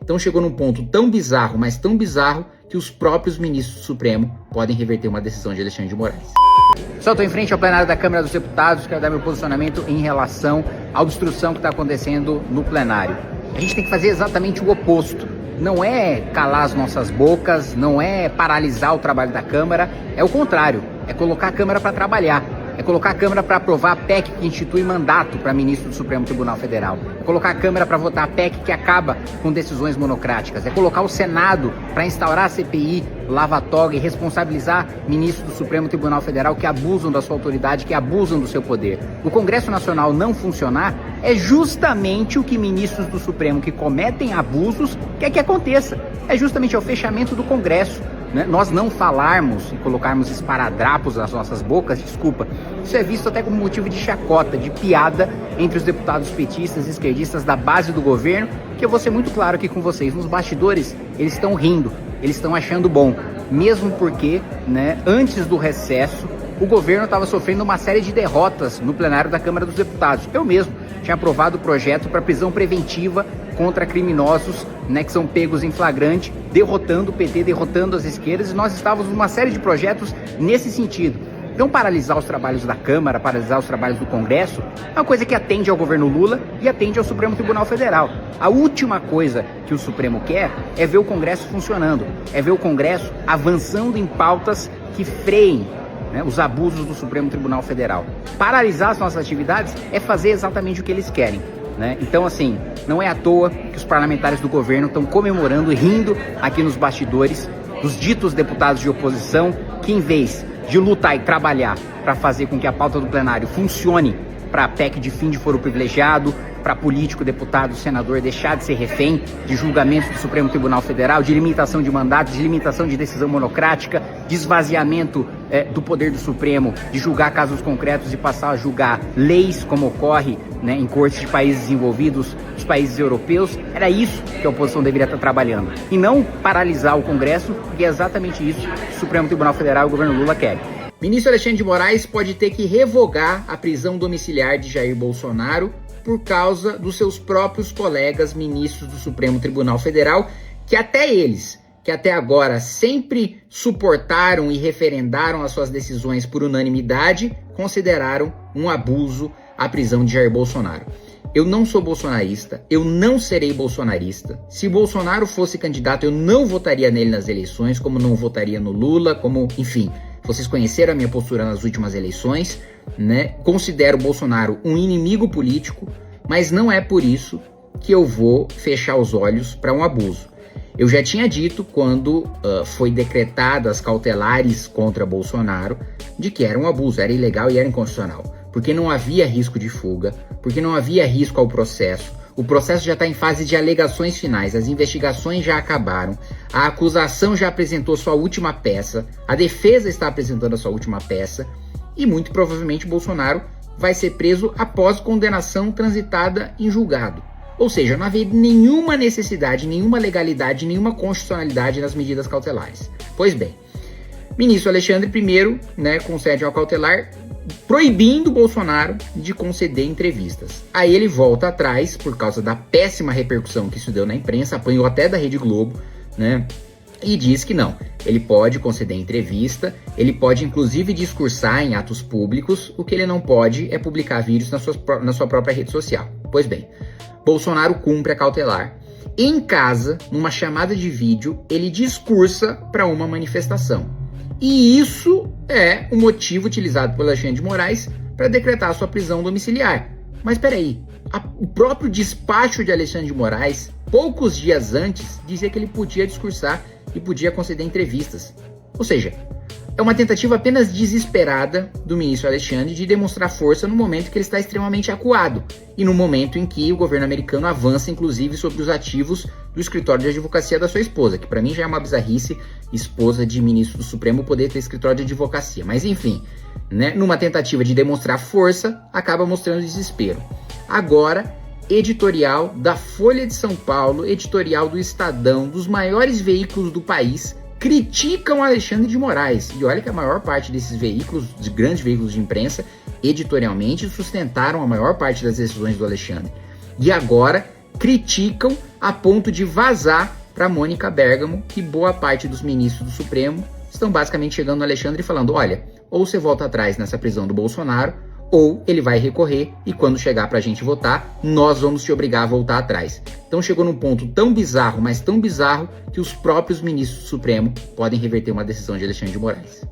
Então chegou num ponto tão bizarro, mas tão bizarro, que os próprios ministros do Supremo podem reverter uma decisão de Alexandre de Moraes. Só estou em frente ao plenário da Câmara dos Deputados, quero dar meu posicionamento em relação à obstrução que está acontecendo no plenário. A gente tem que fazer exatamente o oposto. Não é calar as nossas bocas, não é paralisar o trabalho da Câmara, é o contrário, é colocar a Câmara para trabalhar. É colocar a Câmara para aprovar a PEC que institui mandato para ministro do Supremo Tribunal Federal. É colocar a Câmara para votar a PEC que acaba com decisões monocráticas. É colocar o Senado para instaurar a CPI, lava-toga e responsabilizar ministros do Supremo Tribunal Federal que abusam da sua autoridade, que abusam do seu poder. O Congresso Nacional não funcionar é justamente o que ministros do Supremo que cometem abusos quer que aconteça. É justamente o fechamento do Congresso. Nós não falarmos e colocarmos esparadrapos nas nossas bocas, desculpa, isso é visto até como motivo de chacota, de piada entre os deputados petistas e esquerdistas da base do governo, que eu vou ser muito claro aqui com vocês, nos bastidores eles estão rindo, eles estão achando bom, mesmo porque, antes do recesso, o governo estava sofrendo uma série de derrotas no plenário da Câmara dos Deputados. Eu mesmo tinha aprovado o projeto para prisão preventiva contra criminosos, que são pegos em flagrante, derrotando o PT, derrotando as esquerdas, e nós estávamos numa série de projetos nesse sentido. Então, paralisar os trabalhos da Câmara, paralisar os trabalhos do Congresso, é uma coisa que atende ao governo Lula e atende ao Supremo Tribunal Federal. A última coisa que o Supremo quer é ver o Congresso funcionando, é ver o Congresso avançando em pautas que freiem os abusos do Supremo Tribunal Federal. Paralisar as nossas atividades é fazer exatamente o que eles querem. Então, assim, não é à toa que os parlamentares do governo estão comemorando e rindo aqui nos bastidores dos ditos deputados de oposição que, em vez de lutar e trabalhar para fazer com que a pauta do plenário funcione para a PEC de fim de foro privilegiado, para político, deputado, senador deixar de ser refém de julgamentos do Supremo Tribunal Federal, de limitação de mandato, de limitação de decisão monocrática, de esvaziamento do poder do Supremo, de julgar casos concretos e passar a julgar leis, como ocorre em cortes de países desenvolvidos, dos países europeus. Era isso que a oposição deveria estar trabalhando. E não paralisar o Congresso, porque é exatamente isso que o Supremo Tribunal Federal e o governo Lula querem. Ministro Alexandre de Moraes pode ter que revogar a prisão domiciliar de Jair Bolsonaro por causa dos seus próprios colegas ministros do Supremo Tribunal Federal, que até agora sempre suportaram e referendaram as suas decisões por unanimidade, consideraram um abuso a prisão de Jair Bolsonaro. Eu não sou bolsonarista, eu não serei bolsonarista. Se Bolsonaro fosse candidato, eu não votaria nele nas eleições, como não votaria no Lula, enfim, vocês conheceram a minha postura nas últimas eleições, Considero Bolsonaro um inimigo político, mas não é por isso que eu vou fechar os olhos para um abuso. Eu já tinha dito quando foi decretadas as cautelares contra Bolsonaro de que era um abuso, era ilegal e era inconstitucional, porque não havia risco de fuga, porque não havia risco ao processo. O processo já está em fase de alegações finais, as investigações já acabaram, a acusação já apresentou sua última peça, a defesa está apresentando a sua última peça, e muito provavelmente Bolsonaro vai ser preso após condenação transitada em julgado. Ou seja, não havia nenhuma necessidade, nenhuma legalidade, nenhuma constitucionalidade nas medidas cautelares. Pois bem, ministro Alexandre I, concede uma cautelar proibindo Bolsonaro de conceder entrevistas. Aí ele volta atrás por causa da péssima repercussão que isso deu na imprensa, apanhou até da Rede Globo, e diz que não, ele pode conceder entrevista, ele pode inclusive discursar em atos públicos, o que ele não pode é publicar vídeos na sua própria rede social. Pois bem, Bolsonaro cumpre a cautelar. Em casa, numa chamada de vídeo, ele discursa para uma manifestação. E isso é o motivo utilizado por Alexandre de Moraes para decretar sua prisão domiciliar. Mas peraí, o próprio despacho de Alexandre de Moraes, poucos dias antes, dizia que ele podia discursar e podia conceder entrevistas. Ou seja, é uma tentativa apenas desesperada do ministro Alexandre de demonstrar força no momento que ele está extremamente acuado e no momento em que o governo americano avança, inclusive, sobre os ativos do escritório de advocacia da sua esposa, que para mim já é uma bizarrice, esposa de ministro do Supremo poder ter escritório de advocacia. Mas enfim, numa tentativa de demonstrar força, acaba mostrando desespero. Agora, editorial da Folha de São Paulo, editorial do Estadão, dos maiores veículos do país, criticam Alexandre de Moraes. E olha que a maior parte desses veículos, de grandes veículos de imprensa, editorialmente sustentaram a maior parte das decisões do Alexandre. E agora criticam a ponto de vazar para Mônica Bergamo que boa parte dos ministros do Supremo estão basicamente chegando no Alexandre e falando, olha, ou você volta atrás nessa prisão do Bolsonaro, ou ele vai recorrer e quando chegar pra gente votar, nós vamos te obrigar a voltar atrás. Então chegou num ponto tão bizarro, mas tão bizarro, que os próprios ministros do Supremo podem reverter uma decisão de Alexandre de Moraes.